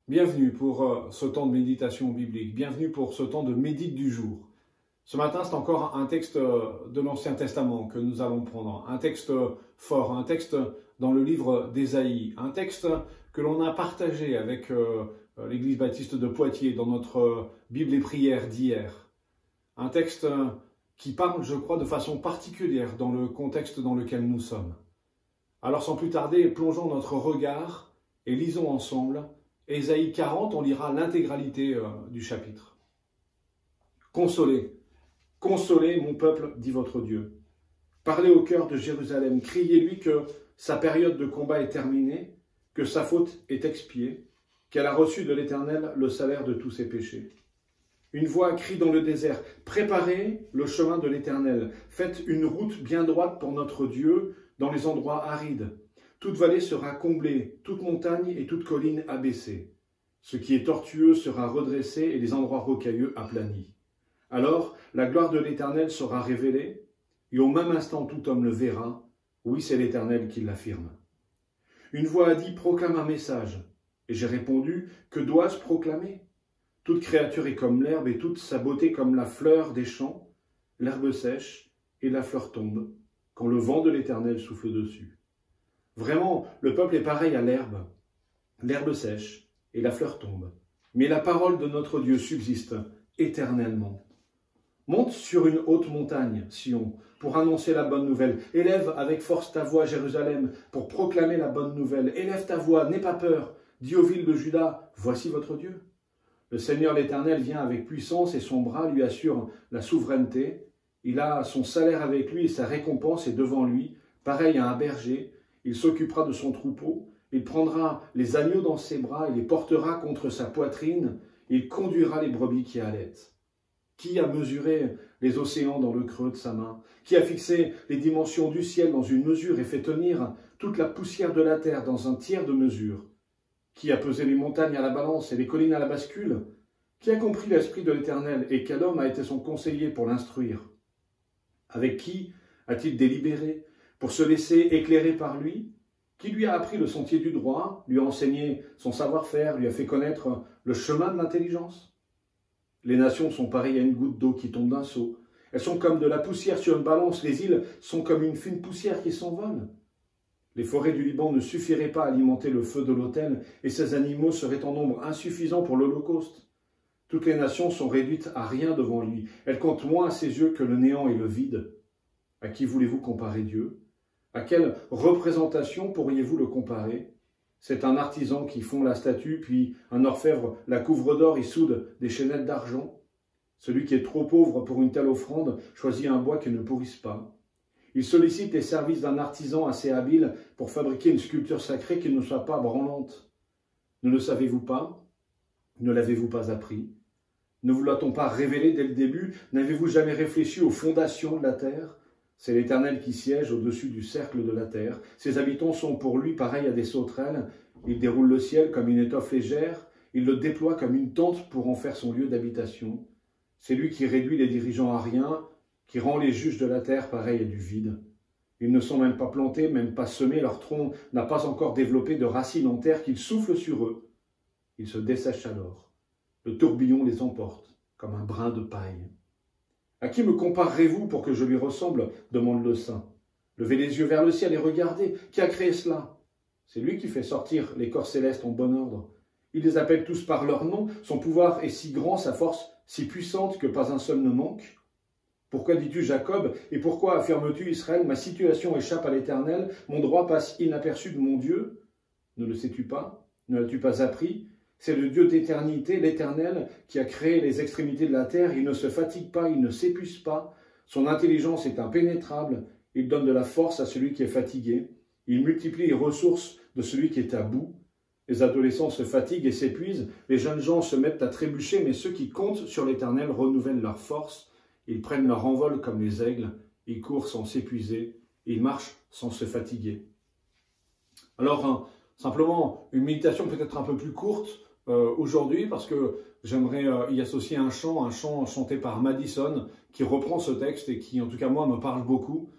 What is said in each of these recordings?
Bienvenue pour ce temps de méditation biblique, bienvenue pour ce temps de médite du jour. Ce matin, c'est encore un texte de l'Ancien Testament que nous allons prendre, un texte fort, un texte dans le livre d'Ésaïe, un texte que l'on a partagé avec l'Église baptiste de Poitiers dans notre Bible et prière d'hier. Un texte qui parle, je crois, de façon particulière dans le contexte dans lequel nous sommes. Alors sans plus tarder, plongeons notre regard et lisons ensemble Ésaïe 40, on lira l'intégralité du chapitre. Consolez, consolez mon peuple, dit votre Dieu. Parlez au cœur de Jérusalem, criez-lui que sa période de combat est terminée, que sa faute est expiée, qu'elle a reçu de l'Éternel le salaire de tous ses péchés. Une voix crie dans le désert, préparez le chemin de l'Éternel, faites une route bien droite pour notre Dieu dans les endroits arides. Toute vallée sera comblée, toute montagne et toute colline abaissée. Ce qui est tortueux sera redressé et les endroits rocailleux aplanis. Alors la gloire de l'Éternel sera révélée, et au même instant tout homme le verra. Oui, c'est l'Éternel qui l'affirme. Une voix a dit, proclame un message. Et j'ai répondu, que dois-je proclamer? Toute créature est comme l'herbe et toute sa beauté comme la fleur des champs. L'herbe sèche et la fleur tombe, quand le vent de l'Éternel souffle dessus. Vraiment, le peuple est pareil à l'herbe. L'herbe sèche et la fleur tombe. Mais la parole de notre Dieu subsiste éternellement. Monte sur une haute montagne, Sion, pour annoncer la bonne nouvelle. Élève avec force ta voix, Jérusalem, pour proclamer la bonne nouvelle. Élève ta voix, n'aie pas peur. Dis aux villes de Juda, voici votre Dieu. Le Seigneur l'Éternel vient avec puissance et son bras lui assure la souveraineté. Il a son salaire avec lui et sa récompense est devant lui, pareil à un berger. Il s'occupera de son troupeau, il prendra les agneaux dans ses bras, il les portera contre sa poitrine, il conduira les brebis qui allaitent. Qui a mesuré les océans dans le creux de sa main? Qui a fixé les dimensions du ciel dans une mesure et fait tenir toute la poussière de la terre dans un tiers de mesure? Qui a pesé les montagnes à la balance et les collines à la bascule? Qui a compris l'esprit de l'Éternel et quel homme a été son conseiller pour l'instruire? Avec qui a-t-il délibéré pour se laisser éclairer par lui? Qui lui a appris le sentier du droit, lui a enseigné son savoir-faire, lui a fait connaître le chemin de l'intelligence? Les nations sont pareilles à une goutte d'eau qui tombe d'un seau. Elles sont comme de la poussière sur une balance, les îles sont comme une fine poussière qui s'envole. Les forêts du Liban ne suffiraient pas à alimenter le feu de l'autel, et ces animaux seraient en nombre insuffisant pour l'Holocauste. Toutes les nations sont réduites à rien devant lui. Elles comptent moins à ses yeux que le néant et le vide. À qui voulez-vous comparer Dieu? À quelle représentation pourriez-vous le comparer? C'est un artisan qui fond la statue, puis un orfèvre la couvre d'or et soude des chaînettes d'argent. Celui qui est trop pauvre pour une telle offrande choisit un bois qui ne pourrisse pas. Il sollicite les services d'un artisan assez habile pour fabriquer une sculpture sacrée qui ne soit pas branlante. Ne le savez-vous pas? Ne l'avez-vous pas appris? Ne vous l'a-t-on pas révélé dès le début? N'avez-vous jamais réfléchi aux fondations de la terre? C'est l'Éternel qui siège au-dessus du cercle de la terre. Ses habitants sont pour lui pareils à des sauterelles. Il déroule le ciel comme une étoffe légère. Il le déploie comme une tente pour en faire son lieu d'habitation. C'est lui qui réduit les dirigeants à rien, qui rend les juges de la terre pareils à du vide. Ils ne sont même pas plantés, même pas semés. Leur tronc n'a pas encore développé de racines en terre qu'il souffle sur eux. Ils se dessèchent alors. Le tourbillon les emporte comme un brin de paille. À qui me comparerez-vous pour que je lui ressemble? Demande le saint. Levez les yeux vers le ciel et regardez. Qui a créé cela? C'est lui qui fait sortir les corps célestes en bon ordre. Il les appelle tous par leur nom. Son pouvoir est si grand, sa force si puissante que pas un seul ne manque. Pourquoi dis-tu Jacob et pourquoi affirmes-tu Israël? Ma situation échappe à l'Éternel, mon droit passe inaperçu de mon Dieu. Ne le sais-tu pas? Ne l'as-tu pas appris? C'est le Dieu d'éternité, l'Éternel, qui a créé les extrémités de la terre. Il ne se fatigue pas, il ne s'épuise pas. Son intelligence est impénétrable. Il donne de la force à celui qui est fatigué. Il multiplie les ressources de celui qui est à bout. Les adolescents se fatiguent et s'épuisent. Les jeunes gens se mettent à trébucher, mais ceux qui comptent sur l'Éternel renouvellent leur force. Ils prennent leur envol comme les aigles. Ils courent sans s'épuiser. Ils marchent sans se fatiguer. Alors, simplement, une méditation peut-être un peu plus courte, aujourd'hui, parce que j'aimerais y associer un chant chanté par Madison, qui reprend ce texte et qui, en tout cas moi, me parle beaucoup.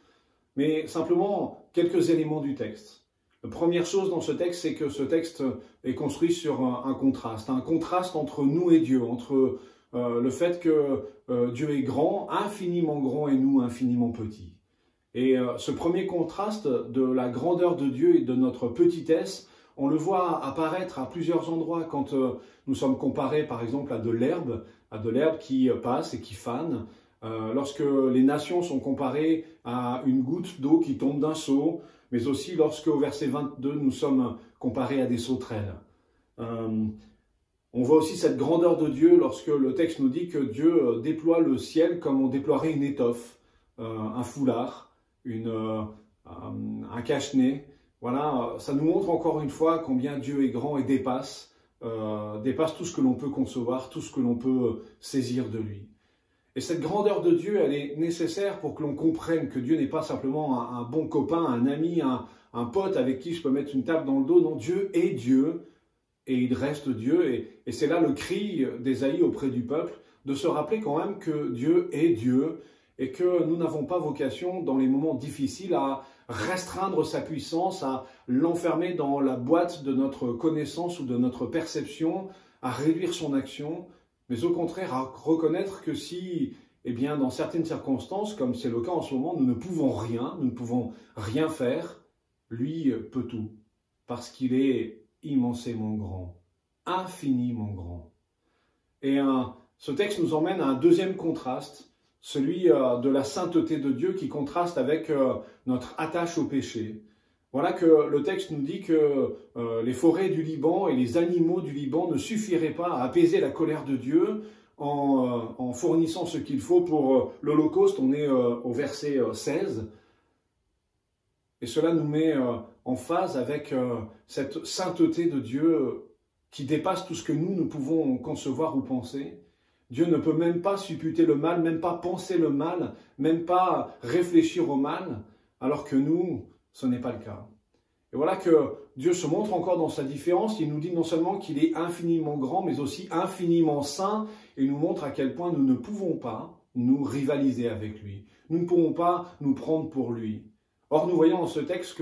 Mais simplement, quelques éléments du texte. La première chose dans ce texte, c'est que ce texte est construit sur un contraste entre nous et Dieu, entre le fait que Dieu est grand, infiniment grand, et nous infiniment petits. Et ce premier contraste de la grandeur de Dieu et de notre petitesse, on le voit apparaître à plusieurs endroits quand nous sommes comparés par exemple à de l'herbe qui passe et qui fane, lorsque les nations sont comparées à une goutte d'eau qui tombe d'un seau, mais aussi lorsque au verset 22 nous sommes comparés à des sauterelles. On voit aussi cette grandeur de Dieu lorsque le texte nous dit que Dieu déploie le ciel comme on déploierait une étoffe, un foulard, un cache-nez. Voilà, ça nous montre encore une fois combien Dieu est grand et dépasse tout ce que l'on peut concevoir, tout ce que l'on peut saisir de lui. Et cette grandeur de Dieu, elle est nécessaire pour que l'on comprenne que Dieu n'est pas simplement un bon copain, un ami, un pote avec qui je peux mettre une tape dans le dos. Non, Dieu est Dieu et il reste Dieu. Et c'est là le cri d'Ésaïe auprès du peuple, de se rappeler quand même que Dieu est Dieu et que nous n'avons pas vocation dans les moments difficiles à restreindre sa puissance, à l'enfermer dans la boîte de notre connaissance ou de notre perception, à réduire son action, mais au contraire à reconnaître que si, dans certaines circonstances, comme c'est le cas en ce moment, nous ne pouvons rien faire, lui peut tout, parce qu'il est immensément grand, infiniment grand. Et ce texte nous emmène à un deuxième contraste, celui de la sainteté de Dieu qui contraste avec notre attache au péché. Voilà que le texte nous dit que les forêts du Liban et les animaux du Liban ne suffiraient pas à apaiser la colère de Dieu en fournissant ce qu'il faut pour l'Holocauste. On est au verset 16. Et cela nous met en phase avec cette sainteté de Dieu qui dépasse tout ce que nous pouvons concevoir ou penser. Dieu ne peut même pas supputer le mal, même pas penser le mal, même pas réfléchir au mal, alors que nous, ce n'est pas le cas. Et voilà que Dieu se montre encore dans sa différence. Il nous dit non seulement qu'il est infiniment grand, mais aussi infiniment saint, et il nous montre à quel point nous ne pouvons pas nous rivaliser avec lui. Nous ne pouvons pas nous prendre pour lui. Or, nous voyons dans ce texte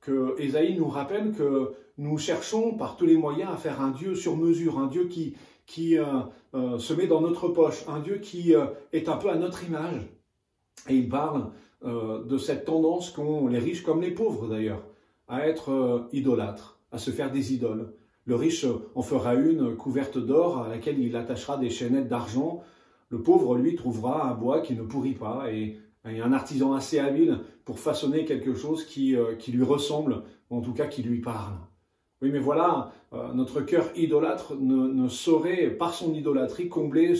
que Ésaïe nous rappelle que nous cherchons par tous les moyens à faire un Dieu sur mesure, un Dieu qui se met dans notre poche, un Dieu qui est un peu à notre image. Et il parle de cette tendance qu'ont les riches, comme les pauvres d'ailleurs, à être idolâtres, à se faire des idoles. Le riche en fera une couverte d'or à laquelle il attachera des chaînettes d'argent. Le pauvre, lui, trouvera un bois qui ne pourrit pas et un artisan assez habile pour façonner quelque chose qui lui ressemble, ou en tout cas qui lui parle. Oui, mais voilà, notre cœur idolâtre ne saurait, par son idolâtrie, combler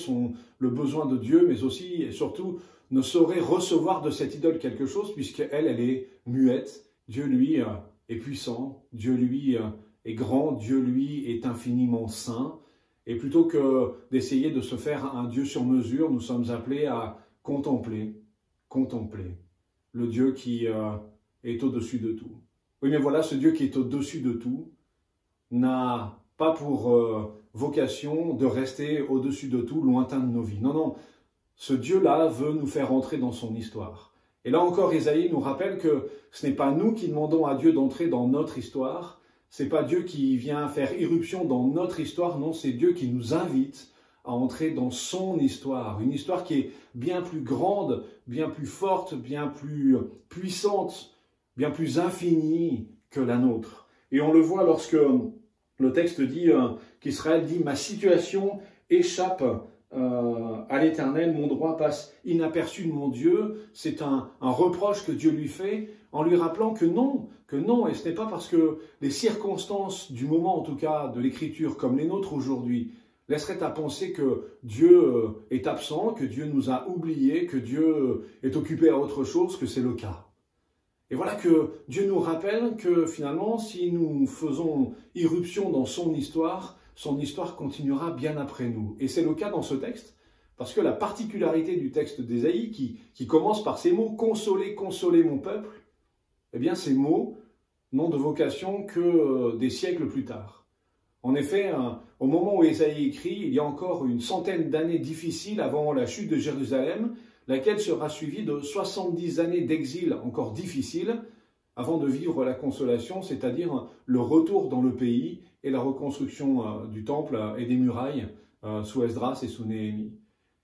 le besoin de Dieu, mais aussi et surtout ne saurait recevoir de cette idole quelque chose, puisqu'elle est muette. Dieu, lui, est puissant, Dieu, lui, est grand, Dieu, lui, est infiniment saint. Et plutôt que d'essayer de se faire un Dieu sur mesure, nous sommes appelés à contempler le Dieu qui est au-dessus de tout. Oui, mais voilà, ce Dieu qui est au-dessus de tout n'a pas pour vocation de rester au-dessus de tout, lointain de nos vies. Non, non, ce Dieu-là veut nous faire entrer dans son histoire. Et là encore, Ésaïe nous rappelle que ce n'est pas nous qui demandons à Dieu d'entrer dans notre histoire, c'est pas Dieu qui vient faire irruption dans notre histoire, non, c'est Dieu qui nous invite à entrer dans son histoire, une histoire qui est bien plus grande, bien plus forte, bien plus puissante, bien plus infinie que la nôtre. Et on le voit lorsque le texte dit qu'Israël dit « Ma situation échappe à l'Éternel, mon droit passe inaperçu de mon Dieu ». C'est un reproche que Dieu lui fait en lui rappelant que non, et ce n'est pas parce que les circonstances du moment, en tout cas de l'Écriture, comme les nôtres aujourd'hui, laisseraient à penser que Dieu est absent, que Dieu nous a oubliés, que Dieu est occupé à autre chose, que c'est le cas. Et voilà que Dieu nous rappelle que finalement, si nous faisons irruption dans son histoire continuera bien après nous. Et c'est le cas dans ce texte, parce que la particularité du texte d'Ésaïe, qui commence par ces mots « Consolez, consolez mon peuple », eh bien ces mots n'ont de vocation que des siècles plus tard. En effet, au moment où Ésaïe écrit, il y a encore une centaine d'années difficiles avant la chute de Jérusalem, laquelle sera suivie de 70 années d'exil encore difficiles, avant de vivre la consolation, c'est-à-dire le retour dans le pays et la reconstruction du temple et des murailles sous Esdras et sous Néhémie.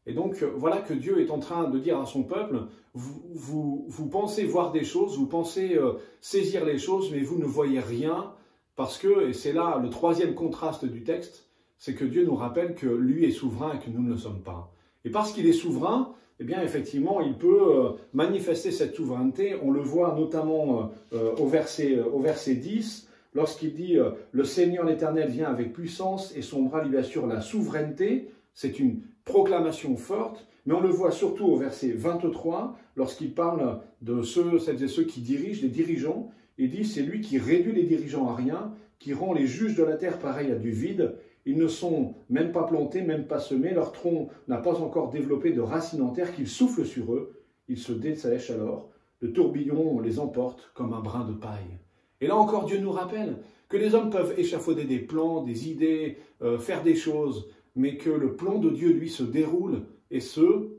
Et donc voilà que Dieu est en train de dire à son peuple, vous pensez voir des choses, vous pensez saisir les choses, mais vous ne voyez rien, parce que, et c'est là le troisième contraste du texte, c'est que Dieu nous rappelle que lui est souverain et que nous ne le sommes pas. Et parce qu'il est souverain, eh bien effectivement, il peut manifester cette souveraineté. On le voit notamment au verset 10, lorsqu'il dit « Le Seigneur l'Éternel vient avec puissance et son bras lui assure la souveraineté ». C'est une proclamation forte, mais on le voit surtout au verset 23, lorsqu'il parle de celles et ceux qui dirigent, les dirigeants. Il dit « C'est lui qui réduit les dirigeants à rien, qui rend les juges de la terre pareils à du vide. Ils ne sont même pas plantés, même pas semés, leur tronc n'a pas encore développé de racines en terre, qu'il souffle sur eux. Ils se dessèchent alors, le tourbillon les emporte comme un brin de paille. » Et là encore, Dieu nous rappelle que les hommes peuvent échafauder des plans, des idées, faire des choses, mais que le plan de Dieu, lui, se déroule, et ce,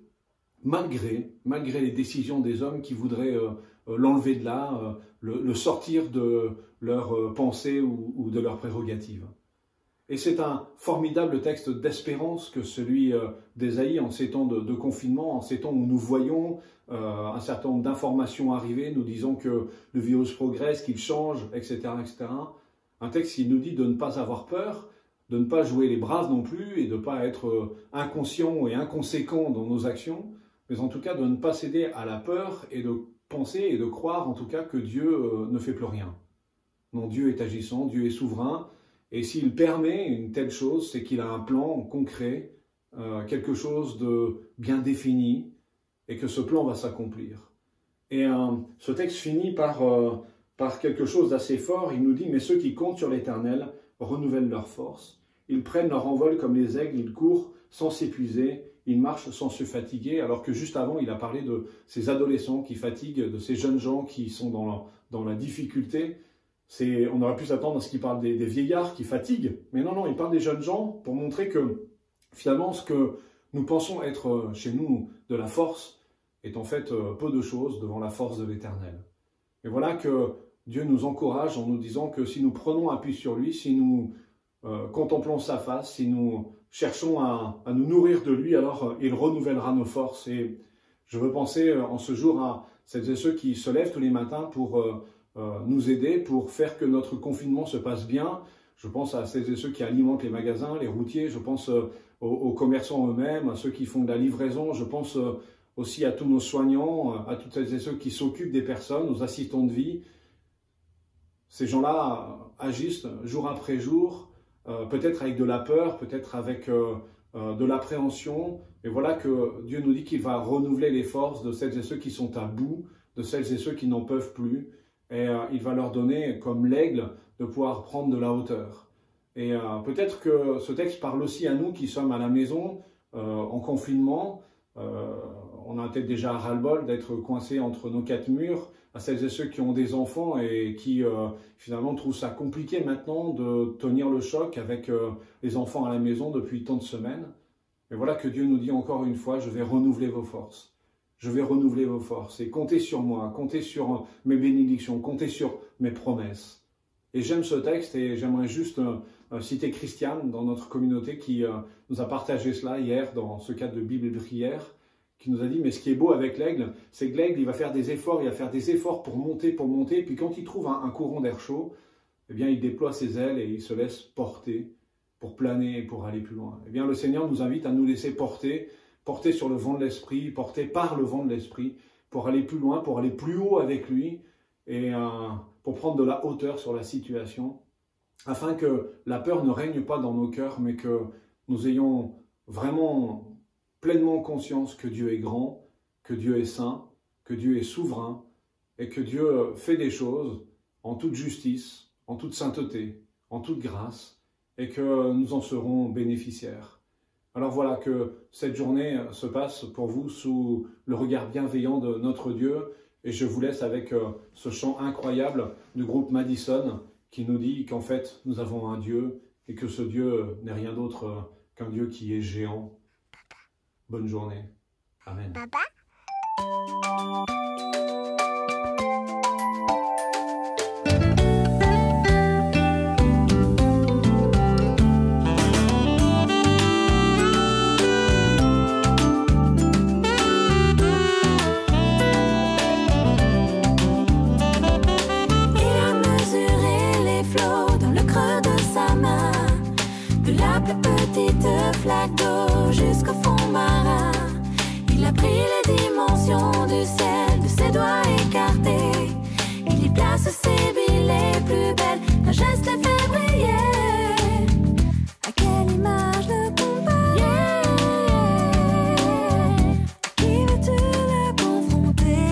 malgré les décisions des hommes qui voudraient l'enlever de là, le sortir de leurs pensées ou de leurs prérogatives. Et c'est un formidable texte d'espérance que celui d'Ésaïe en ces temps de confinement, en ces temps où nous voyons un certain nombre d'informations arriver, nous disons que le virus progresse, qu'il change, etc., etc. Un texte qui nous dit de ne pas avoir peur, de ne pas jouer les braves non plus et de ne pas être inconscient et inconséquent dans nos actions, mais en tout cas de ne pas céder à la peur et de penser et de croire en tout cas que Dieu ne fait plus rien. Non, Dieu est agissant, Dieu est souverain, et s'il permet une telle chose, c'est qu'il a un plan concret, quelque chose de bien défini, et que ce plan va s'accomplir. Et ce texte finit par quelque chose d'assez fort. Il nous dit « Mais ceux qui comptent sur l'Éternel renouvellent leur force. Ils prennent leur envol comme les aigles, ils courent sans s'épuiser, ils marchent sans se fatiguer. » Alors que juste avant, il a parlé de ces adolescents qui fatiguent, de ces jeunes gens qui sont dans la difficulté. On aurait pu s'attendre à ce qu'il parle des vieillards qui fatiguent. Mais non, il parle des jeunes gens pour montrer que finalement, ce que nous pensons être chez nous de la force est en fait peu de choses devant la force de l'Éternel. Et voilà que Dieu nous encourage en nous disant que si nous prenons appui sur lui, si nous contemplons sa face, si nous cherchons à nous nourrir de lui, alors il renouvellera nos forces. Et je veux penser en ce jour à celles et ceux qui se lèvent tous les matins pour nous aider, pour faire que notre confinement se passe bien. Je pense à celles et ceux qui alimentent les magasins, les routiers, je pense aux commerçants eux-mêmes, à ceux qui font de la livraison, je pense aussi à tous nos soignants, à toutes celles et ceux qui s'occupent des personnes, aux assistants de vie. Ces gens-là agissent jour après jour, peut-être avec de la peur, peut-être avec de l'appréhension. Et voilà que Dieu nous dit qu'il va renouveler les forces de celles et ceux qui sont à bout, de celles et ceux qui n'en peuvent plus. Et il va leur donner, comme l'aigle, de pouvoir prendre de la hauteur. Et peut-être que ce texte parle aussi à nous qui sommes à la maison, en confinement. On a peut-être déjà ras-le-bol d'être coincés entre nos quatre murs, à celles et ceux qui ont des enfants et qui finalement trouvent ça compliqué maintenant de tenir le choc avec les enfants à la maison depuis tant de semaines. Et voilà que Dieu nous dit encore une fois, je vais renouveler vos forces. Je vais renouveler vos forces et comptez sur moi, comptez sur mes bénédictions, comptez sur mes promesses. Et j'aime ce texte et j'aimerais juste citer Christiane dans notre communauté qui nous a partagé cela hier dans ce cadre de Bible et prière, qui nous a dit, mais ce qui est beau avec l'aigle, c'est que l'aigle, il va faire des efforts pour monter, et puis quand il trouve un courant d'air chaud, eh bien il déploie ses ailes et il se laisse porter pour planer et pour aller plus loin. Eh bien le Seigneur nous invite à nous laisser porter sur le vent de l'Esprit, porter par le vent de l'Esprit, pour aller plus loin, pour aller plus haut avec lui, et pour prendre de la hauteur sur la situation, afin que la peur ne règne pas dans nos cœurs, mais que nous ayons vraiment pleinement conscience que Dieu est grand, que Dieu est saint, que Dieu est souverain, et que Dieu fait des choses en toute justice, en toute sainteté, en toute grâce, et que nous en serons bénéficiaires. Alors voilà, que cette journée se passe pour vous sous le regard bienveillant de notre Dieu, et je vous laisse avec ce chant incroyable du groupe Madison qui nous dit qu'en fait nous avons un Dieu et que ce Dieu n'est rien d'autre qu'un Dieu qui est géant. Bonne journée. Amen. Papa? la plus petite flaque d'eau jusqu'au fond marin. Il a pris les dimensions du ciel de ses doigts écartés. Il y place ses billes les plus belles, d'un geste les fait briller. À quelle image le comparer? À qui veux-tu le confronter?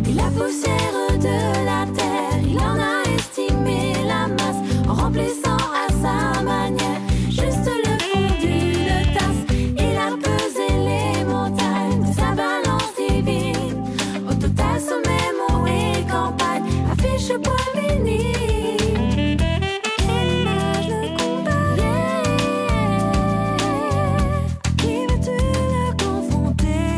Et la poussière de la terre, il en a estimé la masse en remplissant à sa manière juste le fond d'une tasse. Il a pesé les montagnes de sa balance divine. Au total, sommet, monts et campagne affiche le point béni. Quelle image le comparer? À qui veux-tu le confronter?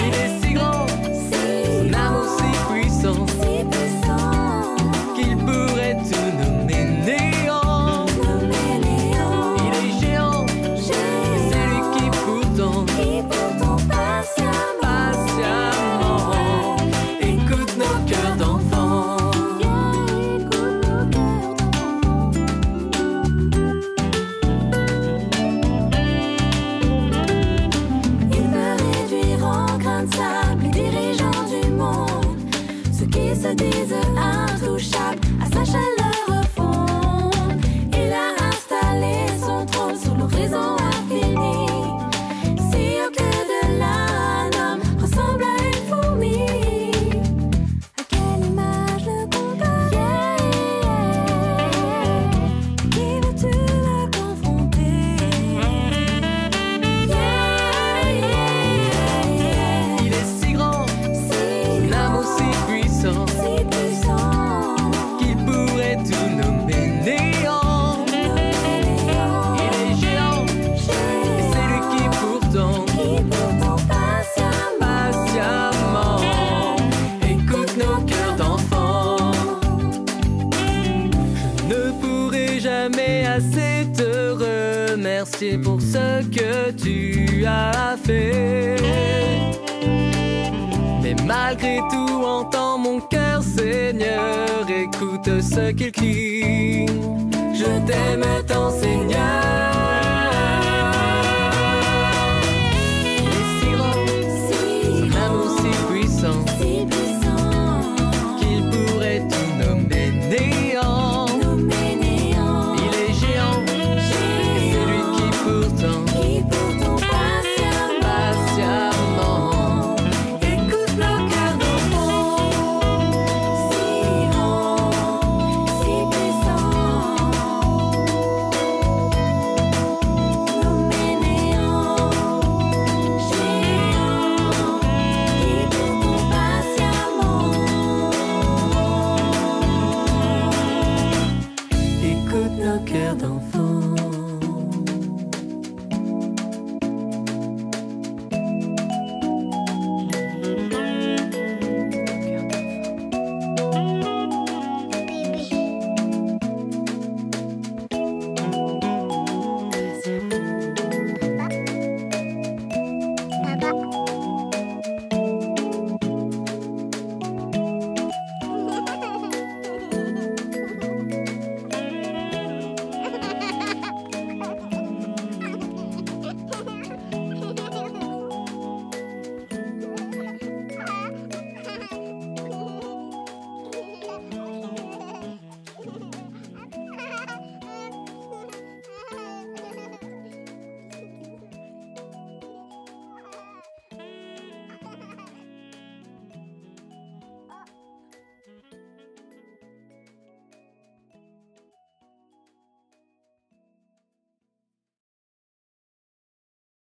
Il est si grand, son amour si puissant, qu'il pourrait tout nommer néant. Il est géant, et c'est lui qui pourtant patiemment écoute nos cœurs d'enfants. Il peut réduire en grains de sable les dirigeants du monde, ceux qui se disent intouchables à sa chaleur fonde. Il a installé son trône sur l'horizon infini, si haut que de là un homme ressemble à une fourmi. À quelle image le comparer? À qui veux-tu le confronter? Il est si grand, son amour si puissant, qu'il pourrait tout nommer néant. Il est géant, et c'est lui qui pourtant patiemment écoute nos cœurs d'enfants. Je ne pourrai jamais assez te remercier pour ce que tu as fait. Mais malgré tout, entends mon cœur, Seigneur, écoute ce qu'il crie. Je t'aime tant, Seigneur.